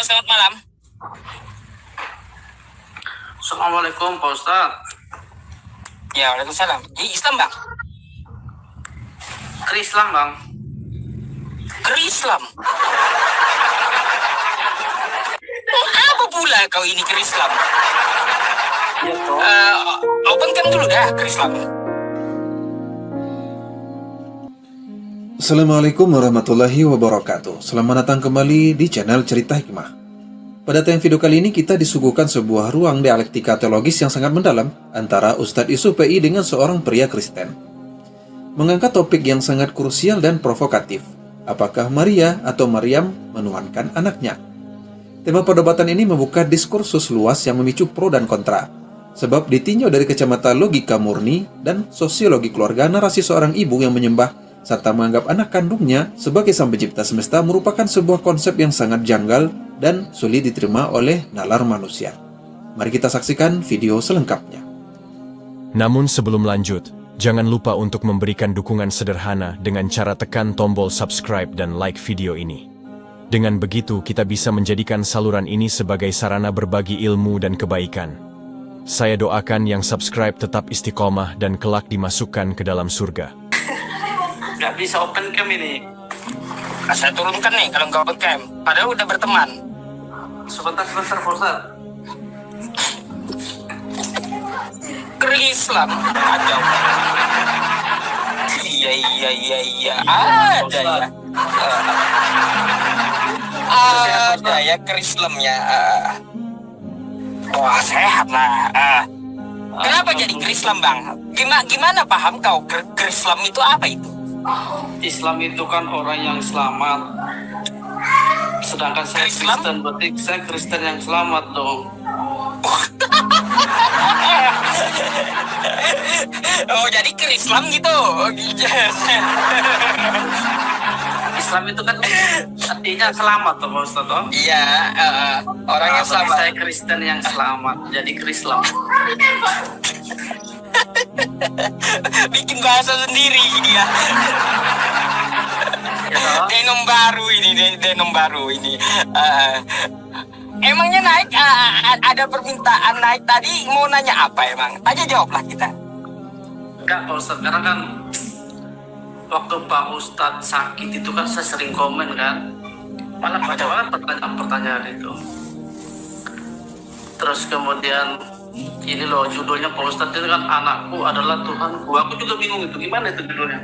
Halo, selamat malam. Assalamualaikum Pak Ustadz. Ya, waalaikumsalam. Di Islam, Bang? Islam Bang. Islam. Apa pula kau ini Islam? Ya toh. Openkan dulu dah Islam. Assalamualaikum warahmatullahi wabarakatuh. Selamat datang kembali di channel Cerita Hikmah. Pada tayang video kali ini kita disuguhkan sebuah ruang dialektika teologis yang sangat mendalam antara Ustadz Yusuf PI dengan seorang pria Kristen. Mengangkat topik yang sangat krusial dan provokatif. Apakah Maria atau Maryam menuhankan anaknya? Tema perdebatan ini membuka diskursus luas yang memicu pro dan kontra. Sebab ditinjau dari kacamata logika murni dan sosiologi keluarga, narasi seorang ibu yang menyembah serta menganggap anak kandungnya sebagai sang pencipta semesta merupakan sebuah konsep yang sangat janggal dan sulit diterima oleh nalar manusia. Mari kita saksikan video selengkapnya. Namun sebelum lanjut, jangan lupa untuk memberikan dukungan sederhana dengan cara tekan tombol subscribe dan like video ini. Dengan begitu kita bisa menjadikan saluran ini sebagai sarana berbagi ilmu dan kebaikan. Saya doakan yang subscribe tetap istiqomah dan kelak dimasukkan ke dalam surga. Gak bisa open cam ini. Saya turunkan nih kalau nggak open cam. Padahal udah berteman. Sebentar Pak Ustadz. Islam. Ada. Iya. Ada ya. Ada ya Islamnya. Wah, sehat lah. Kenapa jadi Islam, Bang? Gimana paham kau Islam itu apa itu? Islam itu kan orang yang selamat. Sedangkan saya Islam? Kristen, berarti saya Kristen yang selamat dong. Oh, jadi Islam gitu. Islam itu kan artinya selamat toh Pak Ustadz toh? Iya, orang yang Tapi selamat. saya Kristen yang selamat, jadi Islam. Bikin bahasa sendiri dia. Ya toh? Denom baru ini. Emangnya naik ada permintaan naik tadi, mau nanya apa emang? Aja jawablah kita. Enggak Pak Ustadz, karena kan waktu Pak Ustadz sakit itu kan saya sering komen kan, malah banyak banget pertanyaan-pertanyaan itu. Terus kemudian ini loh judulnya Pak Ustadz itu kan anakku adalah Tuhanku. Aku juga bingung itu gimana itu judulnya.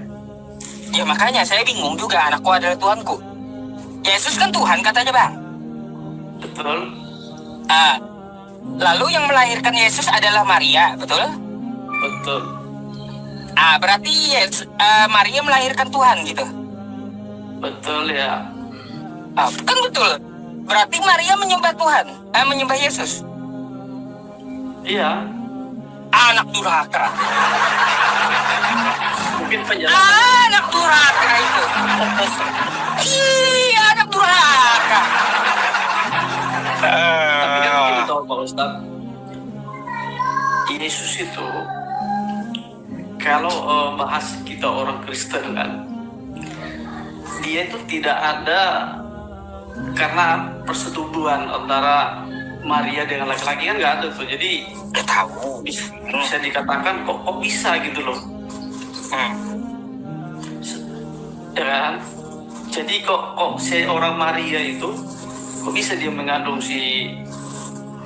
Ya makanya saya bingung juga, anakku adalah Tuhanku. Yesus kan Tuhan katanya, Bang. Betul? Lalu yang melahirkan Yesus adalah Maria, betul? Betul. Berarti Maria melahirkan Tuhan gitu. Betul ya. Kan betul. Berarti Maria menyembah Tuhan, menyembah Yesus. Iya. Anak durhaka. Mungkin penjelasan. Anak durhaka itu. Iya, anak durhaka. Tapi kan begini tahu Pak Ustadz, Yesus itu kalau bahas kita orang Kristen kan, dia itu tidak ada karena persetubuhan antara Maria dengan laki-laki kan nggak ada tuh. Jadi Tahu. bisa dikatakan kok bisa gitu loh. Ya kan? Jadi kok seorang Maria itu kok bisa dia mengandung si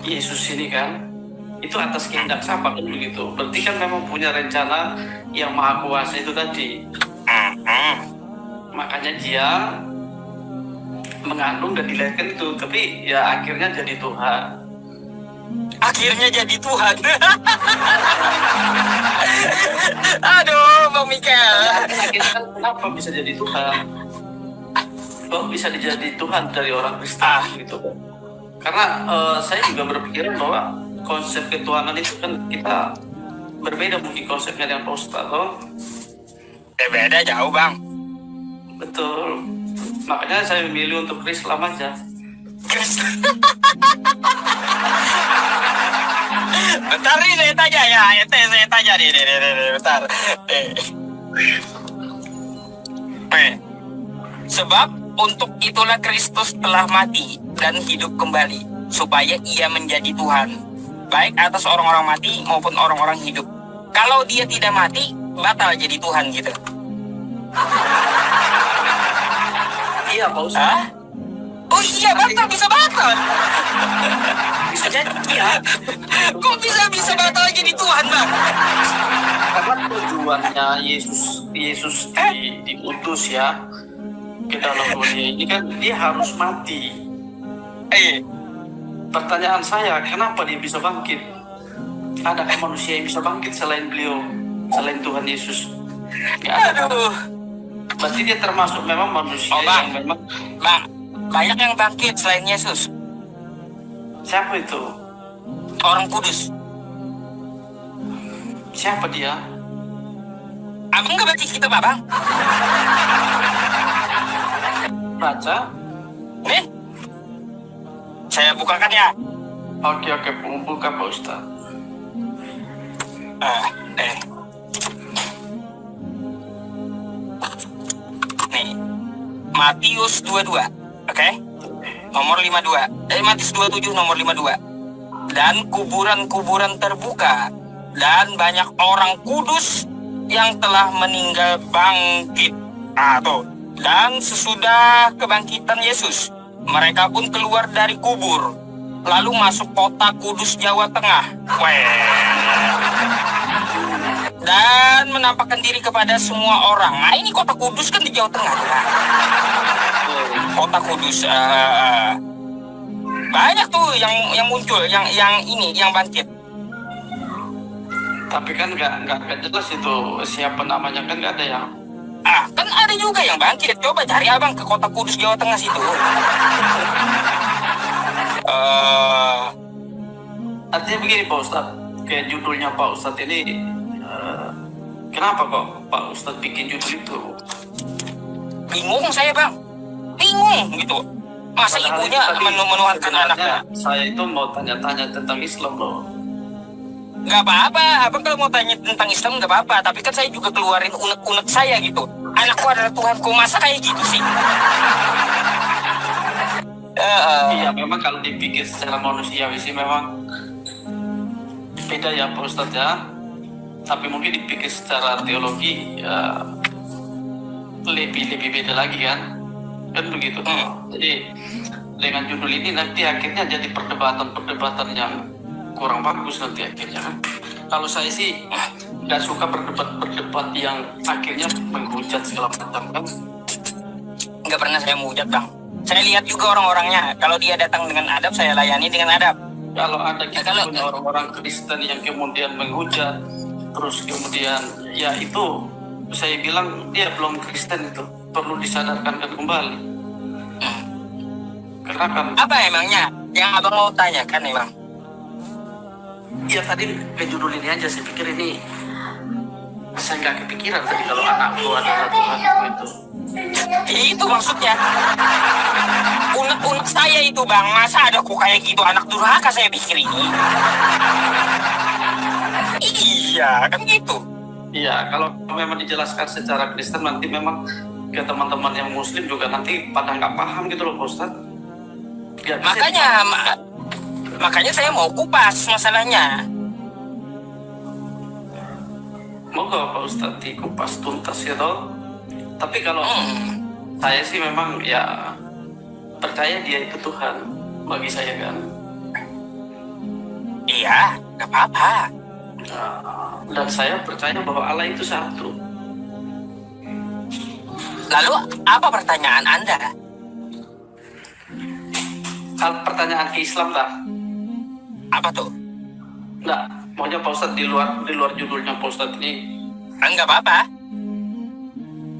Yesus ini kan? Itu atas kehendak siapa kan begitu. Berarti kan memang punya rencana yang maha kuasa itu tadi. Makanya dia mengandung dan dilahirkan itu. Tapi ya akhirnya jadi Tuhan. Akhirnya jadi Tuhan. Aduh, Bang Mikael. Akhirnya kan kenapa bisa jadi Tuhan? Kok bisa jadi Tuhan dari orang Kristen gitu kan? Karena saya juga berpikiran bahwa konsep ketuhanan itu kan kita berbeda mungkin konsepnya dengan Pak Ustadz toh. Beda jauh, Bang. Betul. Makanya saya memilih untuk Islam aja. Bentar nih saya tanya ya, saya tanya nih, bentar. Sebab untuk itulah Kristus telah mati dan hidup kembali, supaya ia menjadi Tuhan, baik atas orang-orang mati maupun orang-orang hidup. Kalau dia tidak mati, batal jadi Tuhan gitu. Iya Pak Ustaz. Hah? Oh iya, batal, bisa batal. Bisa jadi iya. Kok bisa batal jadi Tuhan, Bang? Karena tujuannya Yesus diutus ya ke dalam dunia ini kan dia harus mati. Pertanyaan saya, kenapa dia bisa bangkit? Adakah manusia yang bisa bangkit selain beliau, selain Tuhan Yesus? Nggak ada. Aduh. Berarti dia termasuk memang manusia Bang. yang memang. Bang, banyak yang bangkit selain Yesus. Siapa itu? Orang kudus. Siapa dia? Abang nggak baca kitab Abang? Baca? Nih, saya bukakan ya. Oke, buka Pak Ustaz. Nih, Matius 22, oke? Nomor 52. Matius 27 nomor 52. Dan kuburan-kuburan terbuka, dan banyak orang kudus yang telah meninggal bangkit. Dan sesudah kebangkitan Yesus, mereka pun keluar dari kubur, lalu masuk kota kudus Jawa Tengah. Dan menampakkan diri kepada semua orang. Nah, ini kota kudus kan di Jawa Tengah. Kota kudus. Banyak tuh yang muncul, yang bangkit. Tapi kan nggak jelas itu siapa namanya, kan nggak ada yang. Kan ada juga yang bangkit. Coba cari Abang ke kota kudus Jawa Tengah situ. Artinya begini Pak Ustadz, kayak judulnya Pak Ustadz ini, kenapa kok Pak Ustadz bikin judul itu? Bingung saya, Bang. Bingung gitu. Masa Padahal ibunya tadi menuhankan anaknya? Saya itu mau tanya-tanya tentang Islam loh. Gak apa-apa, Abang kalau mau tanya tentang Islam gak apa-apa. Tapi kan saya juga keluarin unek-unek saya gitu. Anakku adalah Tuhanku, masa kayak gitu sih? Iya, memang kalau dipikir secara manusiawi sih memang beda ya Pak Ustadz ya. Tapi mungkin dipikir secara teologi ya, lebih beda lagi kan begitu. Jadi dengan judul ini nanti akhirnya jadi perdebatan yang kurang bagus nanti akhirnya kan. Kalau saya sih nggak suka berdebat yang akhirnya menghujat segala macam kan. Nggak pernah saya menghujat, Bang. Saya lihat juga orang-orangnya. Kalau dia datang dengan adab, saya layani dengan adab. Kalau ada kita kalau- punya orang-orang Kristen yang kemudian menghujat, terus kemudian ya itu saya bilang dia belum Kristen, itu perlu disadarkan kembali. Karena kan Apa emangnya yang Abang mau tanyakan, Bang? ya tadi ke judul ini aja saya pikir ini, saya nggak kepikiran tadi kalau anakku adalah Tuhanku itu. Itu maksudnya. Unek-unek saya itu, Bang. Masa ada kok kayak gitu anak durhaka saya pikir ini. Iya, kan gitu. Iya, kalau memang dijelaskan secara Kristen nanti memang ke teman-teman yang Muslim juga nanti pada nggak paham gitu loh Pak Ustadz. Nggak bisa Makanya saya mau kupas masalahnya. Moga Pak Ustadz dikupas tuntas ya toh. Tapi kalau saya sih memang ya percaya dia itu Tuhan bagi saya kan. Iya, gak apa-apa. Dan saya percaya bahwa Allah itu satu. Lalu apa pertanyaan Anda? Pertanyaan ke Islam lah. Apa tuh? Enggak, maunya Pak Ustadz di luar judulnya Pak Ustadz ini. Enggak apa-apa.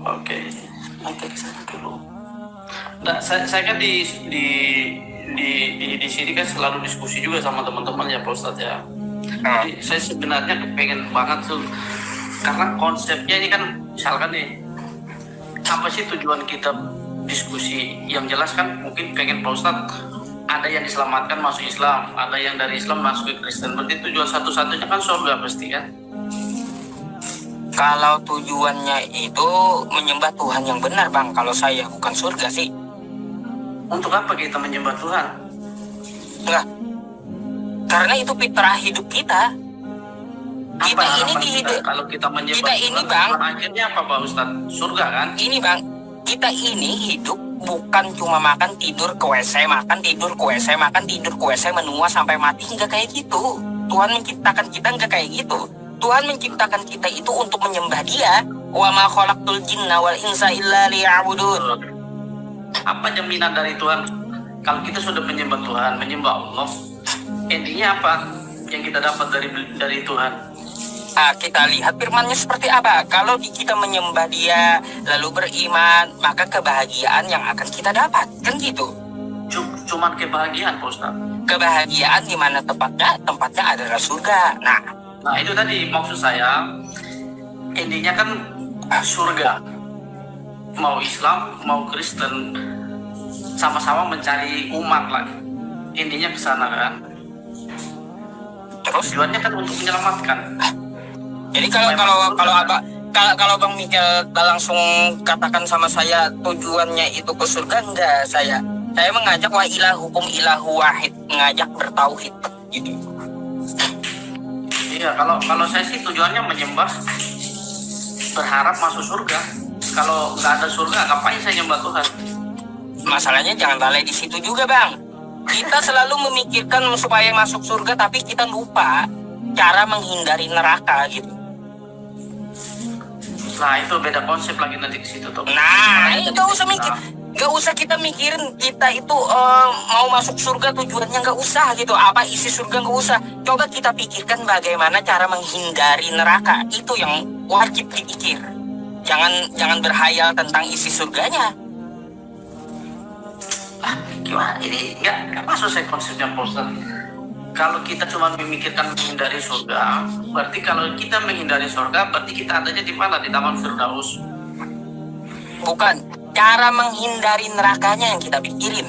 Oke, nanti ke sana dulu. Nah, saya kan di sini kan selalu diskusi juga sama teman-teman ya Pak Ustadz ya. Jadi saya sebenarnya kepengen banget tuh, karena konsepnya ini kan misalkan nih, apa sih tujuan kita diskusi? Yang jelas kan mungkin pengen Pak Ustadz ada yang diselamatkan masuk Islam, ada yang dari Islam masuk ke Kristen. Berarti tujuan satu-satunya kan surga pasti kan? Kalau tujuannya itu menyembah Tuhan yang benar, Bang. Kalau saya bukan surga sih. Untuk apa kita menyembah Tuhan? Enggak. Karena itu fitrah hidup kita. Kita Apa ini harapan dihidup. kita kalau kita menyembah Kita ini, Tuhan, Bang. tujuan akhirnya apa Pak Ustadz? Surga kan? Ini Bang, kita ini hidup bukan cuma makan tidur ke WC, makan tidur ke WC, makan tidur ke WC, menua sampai mati. Enggak kayak gitu. Tuhan menciptakan kita enggak kayak gitu. Tuhan menciptakan kita itu untuk menyembah Dia. Wa ma khalaqtul jinna wal insa illa liya'budun. Apa jaminan dari Tuhan kalau kita sudah menyembah Tuhan, menyembah Allah? Endingnya apa yang kita dapat dari Tuhan? Kita lihat firman-Nya seperti apa. Kalau kita menyembah Dia lalu beriman, maka kebahagiaan yang akan kita dapat. Kan gitu. Cuman kebahagiaan Pak Ustadz. Kebahagiaan di mana tempatnya? Tempatnya adalah surga. Nah itu tadi maksud saya, intinya kan surga. Mau Islam, mau Kristen, sama-sama mencari umat lagi. Intinya ke sana kan. Terus Tujuannya kan untuk menyelamatkan. jadi kalau Bang Mikel langsung katakan sama saya tujuannya itu ke surga, enggak. Saya mengajak wa ilahukum ilahu wahid, mengajak bertauhid gitu. Iya, kalau saya sih tujuannya menyembah, berharap masuk surga. Kalau nggak ada surga, ngapain saya nyembah Tuhan? Masalahnya jangan lalai di situ juga, Bang. Kita selalu memikirkan supaya masuk surga, tapi kita lupa cara menghindari neraka gitu. Nah itu beda konsep lagi nanti ke situ tuh. Nah, itu gak usah kita mikirin kita itu mau masuk surga tujuannya, gak usah gitu. Apa isi surga gak usah. Coba kita pikirkan bagaimana cara menghindari neraka. Itu yang wajib dipikir. Jangan berhayal tentang isi surganya. Gimana ini? Nggak masuk saya konsepnya Pak Ustadz. Kalau kita cuma memikirkan menghindari surga, berarti kalau kita menghindari surga, berarti kita adanya di mana? Di Taman Firdaus. Bukan, cara menghindari nerakanya yang kita pikirin.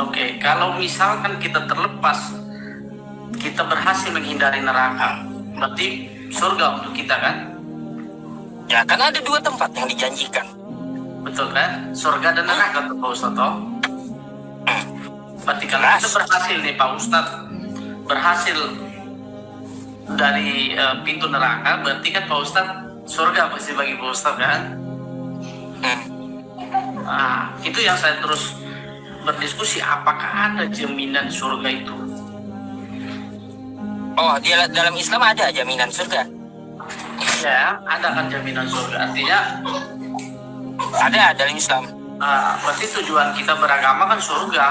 Oke, kalau misalkan kita terlepas, kita berhasil menghindari neraka, berarti surga untuk kita kan? Ya, kan ada dua tempat yang dijanjikan. Betul kan? Surga dan neraka tuh Pak Ustadz toh? Berarti kalau kita berhasil nih Pak Ustadz, berhasil dari pintu neraka, berarti kan Pak Ustadz surga pasti bagi Pak Ustadz kan? Nah, itu yang saya terus berdiskusi, apakah ada jaminan surga itu? Oh, dalam Islam ada jaminan surga. Ya, ada kan jaminan surga. Artinya Ada dalam Islam. berarti tujuan kita beragama kan surga.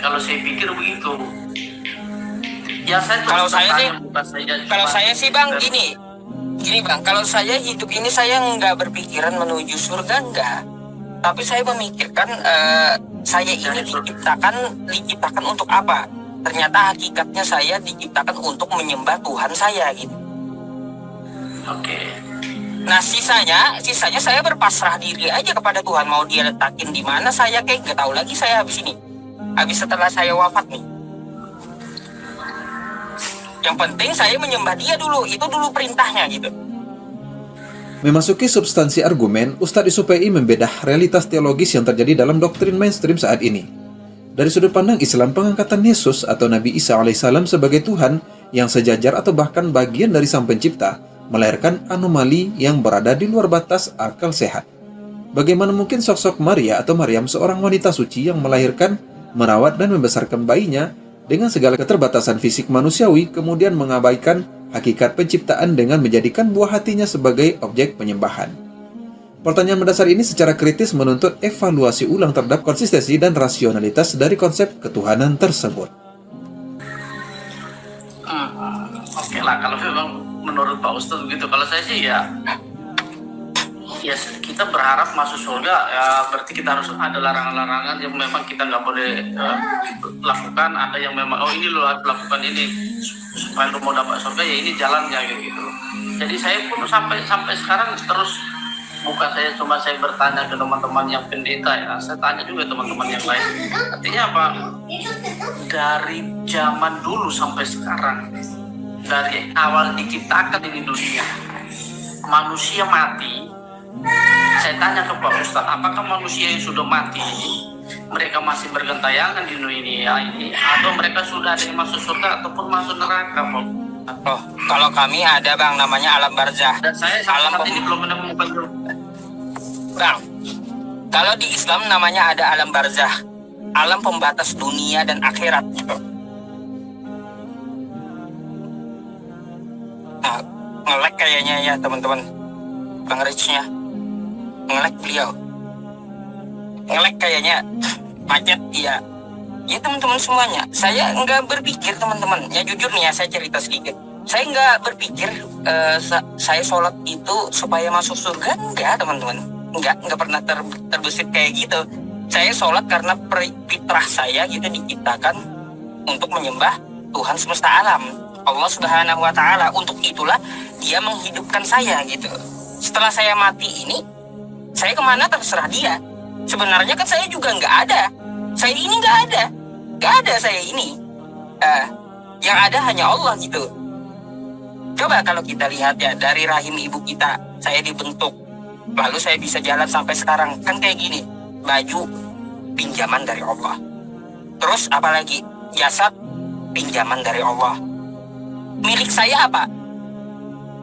Kalau saya pikir begitu. Ya Kalau saya sih Bang gini Bang, kalau saya hidup ini saya nggak berpikiran menuju surga, enggak. Tapi saya memikirkan saya ini diciptakan untuk apa? Ternyata hakikatnya saya diciptakan untuk menyembah Tuhan saya gitu. Oke. Nah sisanya saya berpasrah diri aja kepada Tuhan. Mau Dia letakin di mana saya kayak nggak tahu lagi saya habis setelah saya wafat nih. Yang penting saya menyembah Dia dulu, itu dulu perintahnya gitu. Memasuki substansi argumen, Ustadz Yusuf PI membedah realitas teologis yang terjadi dalam doktrin mainstream saat ini. Dari sudut pandang Islam, pengangkatan Yesus atau Nabi Isa alaihissalam sebagai Tuhan yang sejajar atau bahkan bagian dari Sang Pencipta melahirkan anomali yang berada di luar batas akal sehat. Bagaimana mungkin sosok Maria atau Maryam, seorang wanita suci yang melahirkan, merawat dan membesarkan bayinya dengan segala keterbatasan fisik manusiawi, kemudian mengabaikan hakikat penciptaan dengan menjadikan buah hatinya sebagai objek penyembahan? Pertanyaan mendasar ini secara kritis menuntut evaluasi ulang terhadap konsistensi dan rasionalitas dari konsep ketuhanan tersebut. Oke lah, kalau memang menurut Pak Ustadz begitu. Kalau saya sih ya kita berharap masuk surga, ya berarti kita harus ada larangan-larangan yang memang kita nggak boleh lakukan. Ada yang memang ini lo harus lakukan ini supaya lo mau dapat surga, ya ini jalannya gitu. Jadi saya pun sampai sekarang terus, bukan saya bertanya ke teman-teman yang pendeta ya, saya tanya juga teman-teman yang lain. Artinya apa? Dari zaman dulu sampai sekarang, dari awal diciptakan ini dunia, manusia mati Saya tanya ke Pak Ustadz, apakah manusia yang sudah mati ini mereka masih bergentayangan di dunia ini, atau mereka sudah ada yang masuk surga ataupun masuk neraka, Pak? Oh, kalau kami ada bang namanya alam barzah. Dan saya sampai Alam saat ini belum menemukan. Bang, kalau di Islam namanya ada alam barzah, alam pembatas dunia dan akhirat gitu. Nah, nge-lag kayaknya ya teman-teman. Bang Rich-nya nge-lag beliau. Nge-lag kayaknya, macet ya. Ya teman-teman semuanya, saya nggak berpikir teman-teman. Ya jujur nih ya, saya cerita sedikit. Saya nggak berpikir saya sholat itu supaya masuk surga, enggak teman-teman. Nggak pernah terbesit kayak gitu. Saya sholat karena fitrah saya gitu diciptakan untuk menyembah Tuhan semesta alam, Allah Subhanahu wa Ta'ala. Untuk itulah Dia menghidupkan saya gitu. Setelah saya mati ini, saya kemana terserah Dia. Sebenarnya kan saya juga nggak ada. Saya ini nggak ada saya ini. Yang ada hanya Allah gitu. Coba kalau kita lihat ya, dari rahim ibu kita, saya dibentuk, lalu saya bisa jalan sampai sekarang. Kan kayak gini, baju pinjaman dari Allah. Terus apalagi, jasad pinjaman dari Allah. Milik saya apa?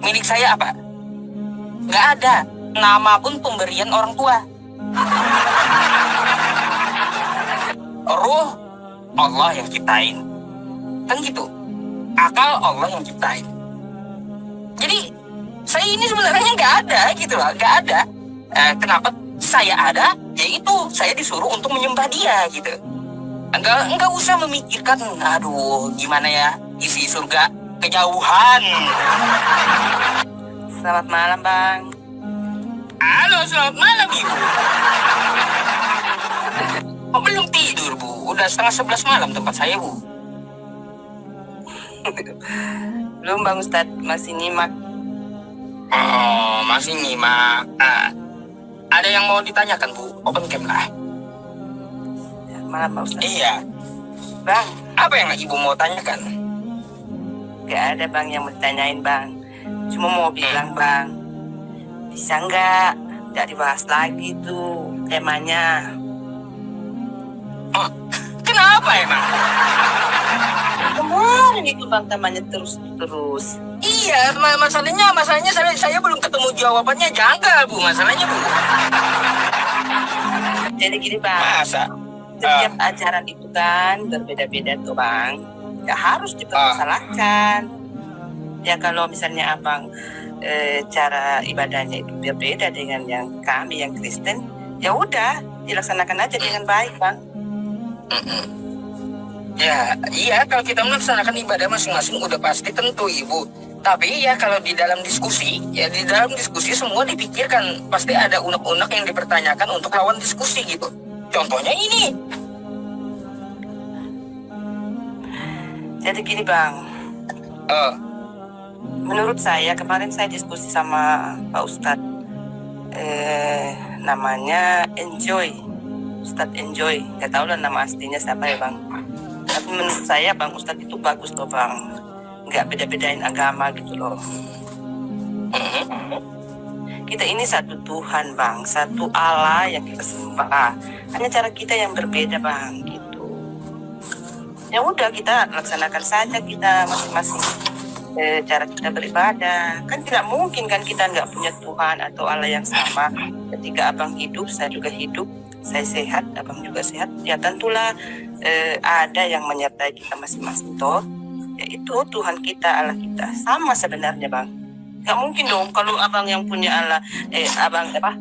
Milik saya apa? Nggak ada. Nama pun pemberian orang tua. Ruh Allah yang ciptain, kan gitu. Akal Allah yang ciptain. Jadi saya ini sebenarnya nggak ada gitu loh, nggak ada. Kenapa saya ada? Yaitu saya disuruh untuk menyembah Dia gitu. Nggak usah memikirkan, aduh gimana ya isi surga kejauhan. Selamat malam, Bang. Halo, selamat malam Ibu. Oh, belum tidur Bu, udah 10:30 malam tempat saya Bu. Belum, Bang Ustadz, masih nyimak. Oh, masih nyimak. Ada yang mau ditanyakan Bu? Open cam lah. Malam, Pak Ustadz. Iya. Bang, Apa yang Ibu mau tanyakan? gak ada Bang yang mau ditanyain, Bang. Cuma mau bilang, Bang, bisa nggak dibahas lagi tuh temanya? Oh, kenapa emang? Kemarin itu Bang temanya terus. Iya, masalahnya saya belum ketemu jawabannya, janggal Bu masalahnya Bu. Jadi gini, Bang. Masa? Setiap ajaran itu kan berbeda-beda tuh, Bang. Gak harus dipermasalahkan. Ya kalau misalnya Abang cara ibadahnya itu berbeda dengan yang kami yang Kristen, ya udah dilaksanakan aja dengan baik, Bang. Ya, iya kalau kita melaksanakan ibadah masing-masing udah pasti tentu Ibu. Tapi ya kalau di dalam diskusi semua dipikirkan. Pasti ada unek-unek yang dipertanyakan untuk lawan diskusi gitu. Contohnya ini. Jadi gini, Bang. Menurut saya, kemarin saya diskusi sama Pak Ustadz. Namanya Enjoy. Ustadz Enjoy. Gak tahu lah nama aslinya siapa ya, Bang. Tapi menurut saya Bang Ustadz itu bagus loh, Bang. Gak beda-bedain agama gitu loh. Kita ini satu Tuhan, Bang. Satu Allah yang kita sembah. Hanya cara kita yang berbeda, Bang. Gitu. Ya udah, kita laksanakan saja kita masing-masing cara kita beribadah. Kan tidak mungkin kan kita nggak punya Tuhan atau Allah yang sama. Ketika Abang hidup, saya juga hidup. Saya sehat, Abang juga sehat. Ya tentulah ada yang menyertai kita masing-masing toh. Yaitu Tuhan kita, Allah kita. Sama sebenarnya, Bang. Nggak mungkin dong kalau Abang yang punya Allah,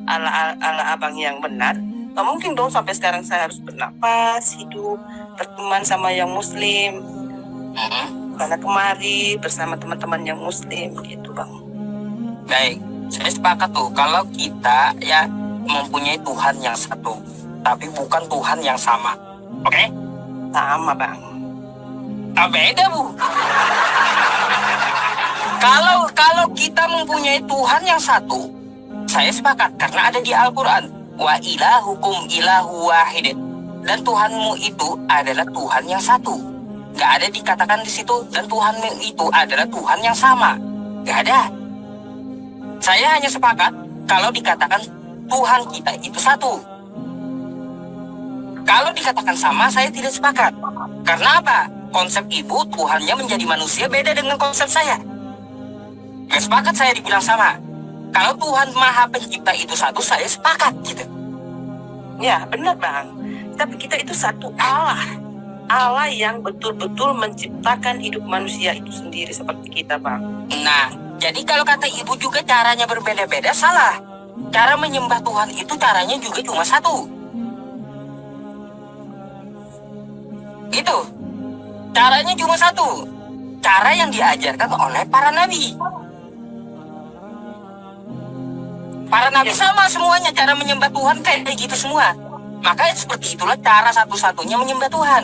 Allah Abang yang benar. Nggak mungkin dong sampai sekarang saya harus bernapas, hidup, berteman sama yang Muslim. Karena kemari bersama teman-teman yang Muslim gitu, Bang. Baik, saya sepakat tuh kalau kita ya mempunyai Tuhan yang satu, tapi bukan Tuhan yang sama. Oke? Sama, Bang. Beda Bu. Kalau kita mempunyai Tuhan yang satu, saya sepakat karena ada di Al-Quran. Wa ilahukum ilahu wahid. Dan Tuhanmu itu adalah Tuhan yang satu. Gak ada dikatakan di situ dan Tuhanmu itu adalah Tuhan yang sama. Gak ada. Saya hanya sepakat kalau dikatakan Tuhan kita itu satu. Kalau dikatakan sama, saya tidak sepakat. Karena apa? Konsep ibu, Tuhannya menjadi manusia beda dengan konsep saya. Gak sepakat saya dibilang sama. Kalau Tuhan Maha Pencipta itu satu, saya sepakat gitu. Ya, benar Bang. Tapi kita itu satu Allah. Allah yang betul-betul menciptakan hidup manusia itu sendiri seperti kita, Bang. Nah, jadi kalau kata ibu juga caranya berbeda-beda, salah. Cara menyembah Tuhan itu caranya juga cuma satu. Gitu. Caranya cuma satu. Cara yang diajarkan oleh para nabi. Para nabi sama semuanya cara menyembah Tuhan kayak gitu semua. Maka seperti itulah cara satu-satunya menyembah Tuhan.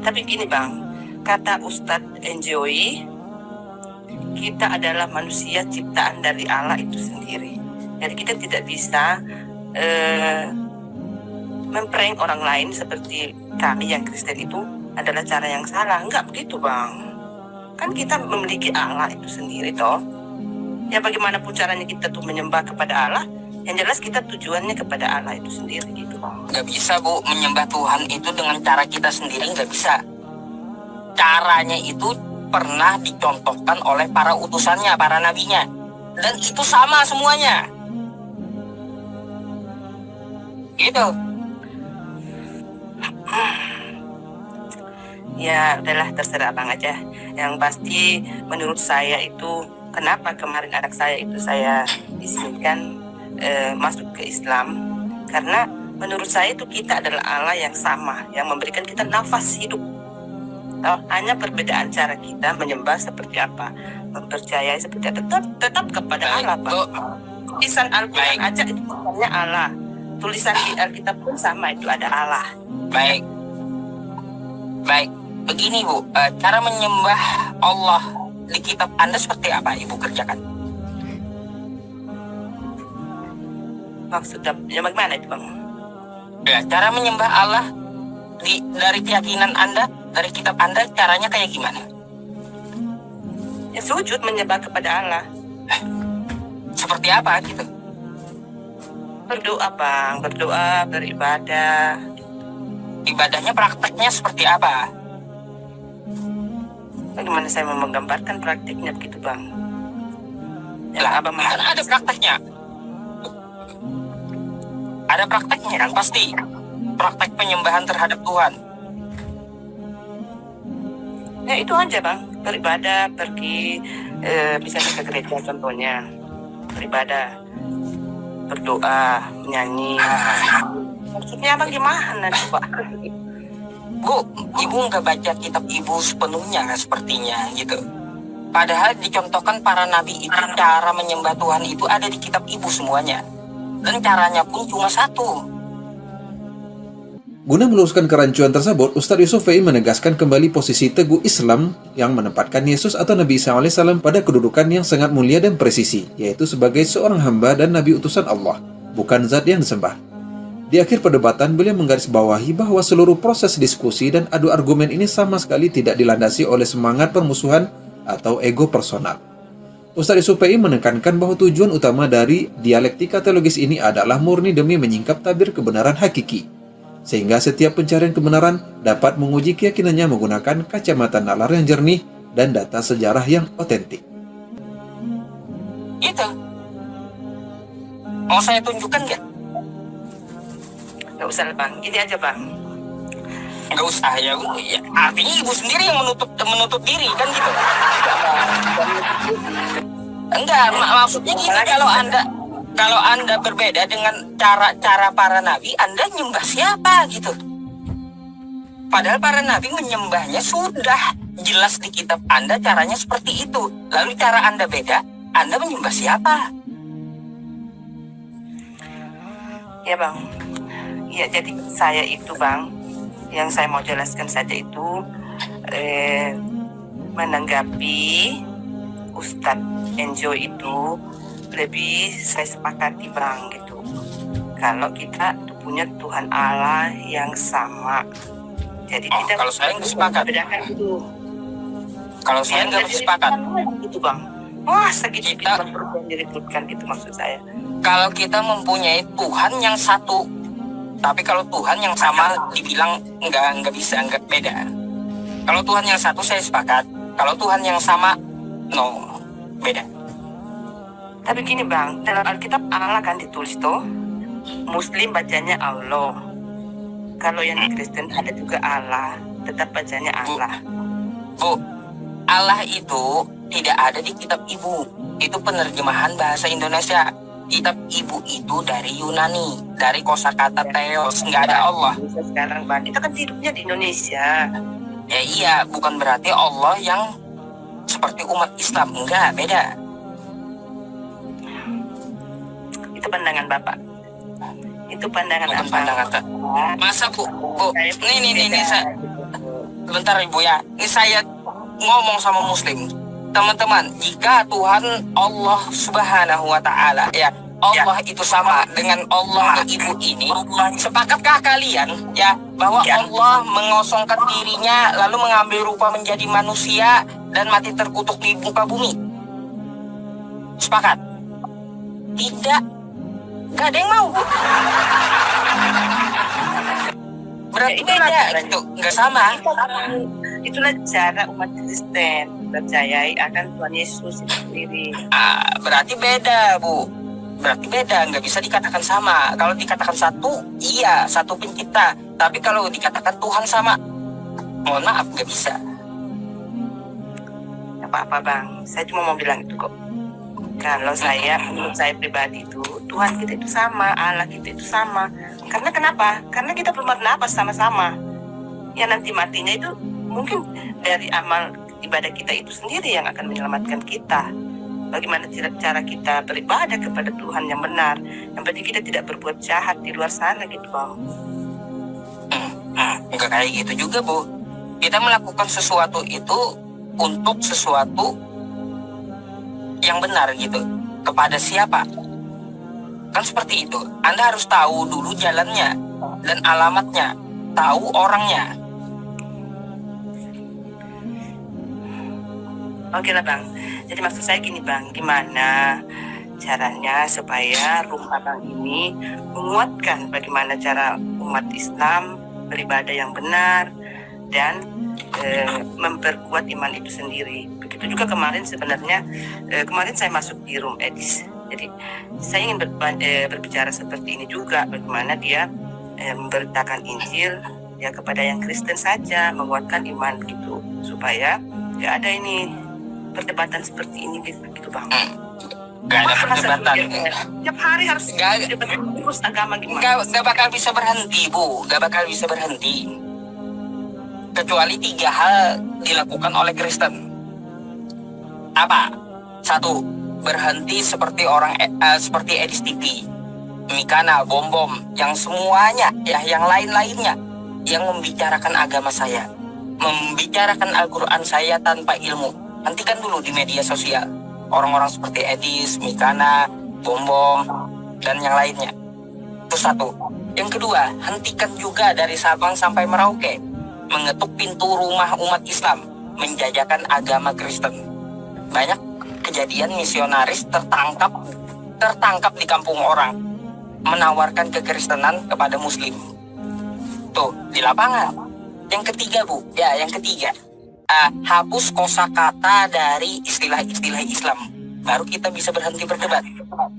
Tapi gini Bang, kata Ustadz Enjoy, kita adalah manusia ciptaan dari Allah itu sendiri. Jadi kita tidak bisa memprank orang lain seperti kami yang Kristen itu adalah cara yang salah. Enggak begitu Bang. Kan kita memiliki Allah itu sendiri toh. Ya bagaimanapun caranya kita tuh menyembah kepada Allah, yang jelas kita tujuannya kepada Allah itu sendiri gitu Bang. Gak bisa Bu, menyembah Tuhan itu dengan cara kita sendiri gak bisa. Caranya itu pernah dicontohkan oleh para utusannya, para nabinya. Dan itu sama semuanya. Gitu. Ya udahlah terserah Bang aja. Yang pasti menurut saya itu kenapa kemarin anak saya itu saya izinkan masuk ke Islam, karena menurut saya itu kita adalah Allah yang sama, yang memberikan kita nafas hidup. Hanya perbedaan cara kita menyembah seperti apa, mempercayai seperti apa, tetap kepada Allah Pak. Tulisan Al-Quran aja itu bukannya Allah, tulisan di Alkitab pun sama, itu ada Allah. Baik, begini Bu, cara menyembah Allah di kitab Anda seperti apa Ibu kerjakan? Maksudnya bagaimana itu Bang? Ya, cara menyembah Allah dari keyakinan Anda, dari kitab Anda, caranya kayak gimana? Ya sujud menyembah kepada Allah. Seperti apa gitu? Berdoa Bang, berdoa, beribadah. Ibadahnya prakteknya seperti apa? Bagaimana saya mau menggambarkan praktiknya begitu Bang? Lah, Abang kan ada prakteknya. Ada prakteknya kan pasti. Praktek penyembahan terhadap Tuhan. Ya itu aja Bang, beribadah, pergi misalnya ke gereja contohnya, beribadah, berdoa, menyanyi. Maksudnya bagaimana coba? Bu, Ibu nggak baca kitab Ibu sepenuhnya sepertinya gitu. Padahal dicontohkan para nabi itu cara menyembah Tuhan itu ada di kitab Ibu semuanya. Dan caranya pun cuma satu. Guna meluruskan kerancuan tersebut, Ustadz Yusuf VI menegaskan kembali posisi teguh Islam yang menempatkan Yesus atau Nabi Isa AS pada kedudukan yang sangat mulia dan presisi, yaitu sebagai seorang hamba dan Nabi utusan Allah, bukan zat yang disembah. Di akhir perdebatan, beliau menggarisbawahi bahwa seluruh proses diskusi dan adu argumen ini sama sekali tidak dilandasi oleh semangat permusuhan atau ego personal. Ustadz Yusuf VI menekankan bahwa tujuan utama dari dialektika teologis ini adalah murni demi menyingkap tabir kebenaran hakiki, sehingga setiap pencarian kebenaran dapat menguji keyakinannya menggunakan kacamata nalar yang jernih dan data sejarah yang otentik. Itu. Mau saya tunjukkan nggak? Gak usah Bang, ini aja Bang. Nggak usah ya. Artinya Ibu sendiri yang menutup diri kan gitu. Enggak, maksudnya gini, kalau anda berbeda dengan cara para nabi, Anda nyembah siapa gitu? Padahal para nabi menyembahnya sudah jelas di kitab Anda caranya seperti itu. Lalu cara Anda beda, Anda menyembah siapa? Ya Bang. Ya jadi saya itu Bang, yang saya mau jelaskan saja itu menanggapi Ustadz Enjoy itu lebih saya sepakati Bang gitu. Kalau kita punya Tuhan Allah yang sama, jadi kita kalau saya nggak sepakat. bedakan itu. Kalau saya nggak sepakat. Gitu Bang. Wah, segitu Kita- yang diributkan gitu maksud saya. Kalau kita mempunyai Tuhan yang satu, tapi kalau Tuhan yang sama dibilang nggak bisa, nggak beda. Kalau Tuhan yang satu saya sepakat. Kalau Tuhan yang sama, no, beda. Tapi gini bang, dalam Alkitab Allah kan ditulis tuh, Muslim bacanya Allah. Kalau yang di Kristen ada juga Allah, tetap bacanya Allah. Bu, Allah itu tidak ada di kitab ibu. Itu penerjemahan bahasa Indonesia. Kitab ibu itu dari Yunani, dari kosakata Theos, nggak ada Allah. Bisa sekarang bang, kita kan hidupnya di Indonesia. Ya iya, bukan berarti Allah yang seperti umat Islam, enggak, beda. Itu pandangan bapak. Itu pandangan Bukan apa? pandangan tak. Masa bu, ini saya, sebentar ibu ya. Ini saya ngomong sama Muslim, teman-teman. Jika Tuhan Allah Subhanahu Wa Taala, ya Allah itu sama dengan Allah ibu ini, sepakatkah kalian ya bahwa Allah mengosongkan dirinya lalu mengambil rupa menjadi manusia dan mati terkutuk di muka bumi? Sepakat? Tidak. Gak ada yang mau. Berarti beda gitu, nggak sama. Itulah cara umat Kristen percayai akan Tuhan Yesus itu sendiri. Berarti beda bu. Berarti beda, nggak bisa dikatakan sama. Kalau dikatakan satu, iya, satu pencipta. Tapi kalau dikatakan Tuhan sama, mohon maaf, nggak bisa. Apa-apa bang, saya cuma mau bilang itu kok. Kalau saya, menurut saya pribadi itu, Tuhan kita itu sama, Allah kita itu sama. Karena kenapa? Karena kita belum bernapas sama-sama. Ya nanti matinya itu mungkin dari amal ibadah kita itu sendiri yang akan menyelamatkan kita. Bagaimana cara kita beribadah kepada Tuhan yang benar. Yang penting kita tidak berbuat jahat di luar sana gitu bang. Nggak kayak gitu juga bu. Kita melakukan sesuatu itu untuk sesuatu yang benar gitu. Kepada siapa? Kan seperti itu. Anda harus tahu dulu jalannya dan alamatnya, tahu orangnya. Oke lah bang. Jadi maksud saya gini bang, gimana caranya supaya rumah bang ini menguatkan bagaimana cara umat Islam beribadah yang benar dan memperkuat iman itu sendiri. Begitu juga kemarin sebenarnya, kemarin saya masuk di room Edis. Jadi saya ingin berbicara seperti ini juga, bagaimana dia memberitakan Injil ya kepada yang Kristen saja, menguatkan iman gitu, supaya nggak ada ini perdebatan seperti ini gitu bang. Gak ada perdebatan. Tiap hari harus Nggak- debat terus agama gimana? Gak bakal bisa berhenti bu, gak bakal bisa berhenti. Kecuali 3 hal dilakukan oleh Kristen. Apa? 1, berhenti seperti orang seperti Edis TV, Mikana, Bom Bom, yang semuanya ya, yang lain-lainnya yang membicarakan agama saya, membicarakan Al-Quran saya tanpa ilmu. Hentikan dulu di media sosial orang-orang seperti Edis, Mikana, Bom Bom, dan yang lainnya. Itu 1. Yang kedua, hentikan juga dari Sabang sampai Merauke mengetuk pintu rumah umat Islam, menjajakan agama Kristen. Banyak kejadian misionaris tertangkap di kampung orang, menawarkan kekristenan kepada Muslim. Tuh, di lapangan. Yang ketiga bu, ya yang ketiga, hapus kosakata dari istilah-istilah Islam. Baru kita bisa berhenti berdebat.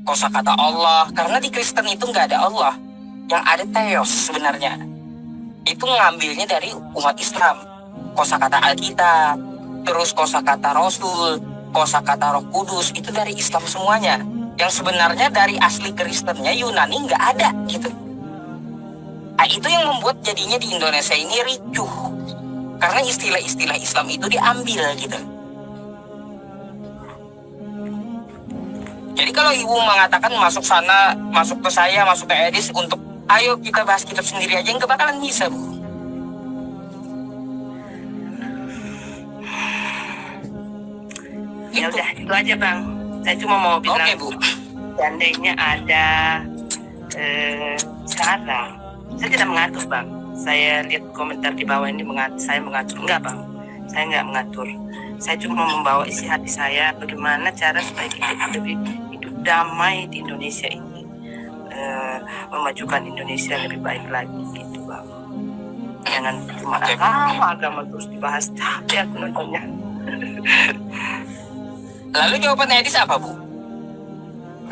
Kosakata Allah, karena di Kristen itu nggak ada Allah, yang ada Theos sebenarnya. Itu ngambilnya dari umat Islam. Kosakata Alkitab, terus kosakata Rasul, kosakata Roh Kudus, itu dari Islam semuanya. Yang sebenarnya dari asli Kristennya Yunani nggak ada gitu. Itu yang membuat jadinya di Indonesia ini ricuh. Karena istilah-istilah Islam itu diambil gitu. Jadi kalau ibu mengatakan masuk sana, masuk ke saya, masuk ke Edis untuk ayo kita bahas kitab sendiri aja, nggak bakalan bisa bu. Ya udah, itu aja bang. Saya cuma mau bilang, Oke bu. seandainya ada cara, saya tidak mengatur bang. Saya lihat komentar di bawah ini saya mengatur, enggak bang. Saya enggak mengatur. Saya cuma membawa isi hati saya bagaimana cara supaya kita lebih hidup damai di Indonesia ini, memajukan Indonesia lebih baik lagi gitu bang. Jangan cuma agama terus dibahas, tapi aku nontonnya. Lalu jawabannya Edis apa, Bu?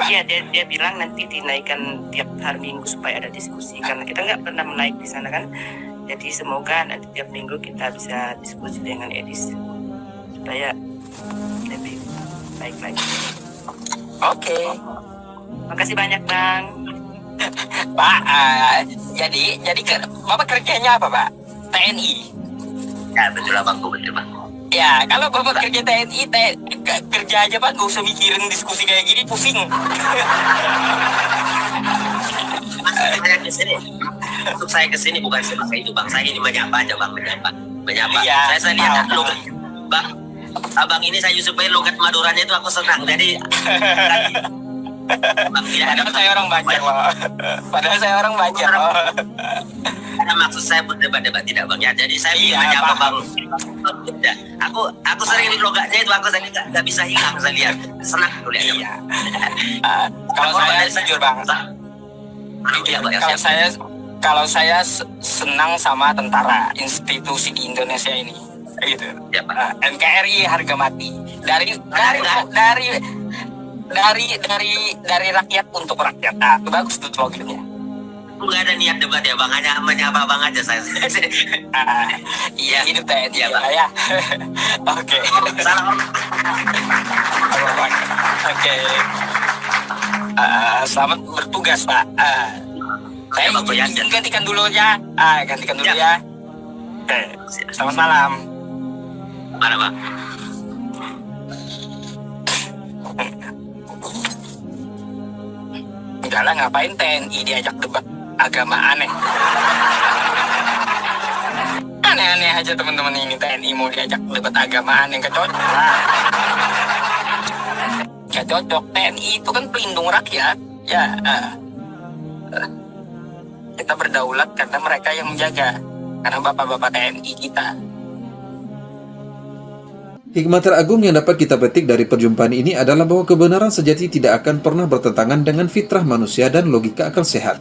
Iya, dia bilang nanti dinaikkan tiap hari Minggu supaya ada diskusi, karena kita nggak pernah menaik di sana kan. Jadi semoga nanti tiap minggu kita bisa diskusi dengan Edis supaya lebih baik lagi. Oke. Makasih banyak bang. Pak, jadi Bapak kerjanya apa, Pak? TNI. Ya betul abangku, betul bang. Ya, kalau Bapak kerja TNI, kerja aja Pak, gak usah mikirin diskusi kayak gini, pusing. Untuk saya kesini bukan sebagai itu bang, saya ini menyapa aja bang, menyapa. Iya, Saya lihat tahu. logat bang, abang ini saya supaya logat Maduranya itu aku senang, jadi bang tidak ada. Padahal saya orang Banjar, Pak. Padahal saya orang Banjar, Pak. Ada maksud saya berdebat-debat tidak bang ya, jadi saya Iya, menyapa paham. bang. Ya, aku sering logatnya itu aku saya nggak bisa hilang, saya lihat senang tuh lihat. Iya. Kalau saya jujur bang, Iya, Bang, ya, kalau siap. saya senang sama tentara institusi di Indonesia ini, gitu. Ya, Pak. NKRI harga mati dari rakyat untuk rakyat. Itu bagus tuh slogannya. Nggak ada niat debat ya bang, hanya menyapa bang aja saya. Iya, hidup TNI Iya, Pak. ya. Oke. Salam. Oke. Selamat bertugas Pak. Saya Bang, Boyan. gantikan dulu ya. Gantikan dulu Ya. ya. Oke. Selamat malam. Mana bang? Enggak lah, ngapain TNI diajak debat agama aneh. Aneh-aneh aja teman-teman ini, TNI mau diajak debat agama aneh, nggak cocok lah. Nggak cocok, TNI itu kan pelindung rakyat. Ya, kita berdaulat karena mereka yang menjaga. Karena bapak-bapak TNI kita. Hikmah teragung yang dapat kita petik dari perjumpaan ini adalah bahwa kebenaran sejati tidak akan pernah bertentangan dengan fitrah manusia dan logika akal sehat.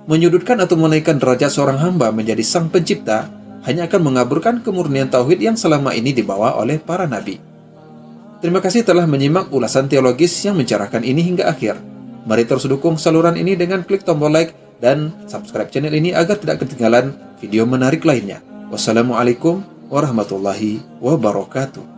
Menyudutkan atau menaikkan derajat seorang hamba menjadi sang pencipta hanya akan mengaburkan kemurnian tauhid yang selama ini dibawa oleh para nabi. Terima kasih telah menyimak ulasan teologis yang mencerahkan ini hingga akhir. Mari terus dukung saluran ini dengan klik tombol like dan subscribe channel ini agar tidak ketinggalan video menarik lainnya. Wassalamualaikum warahmatullahi wabarakatuh.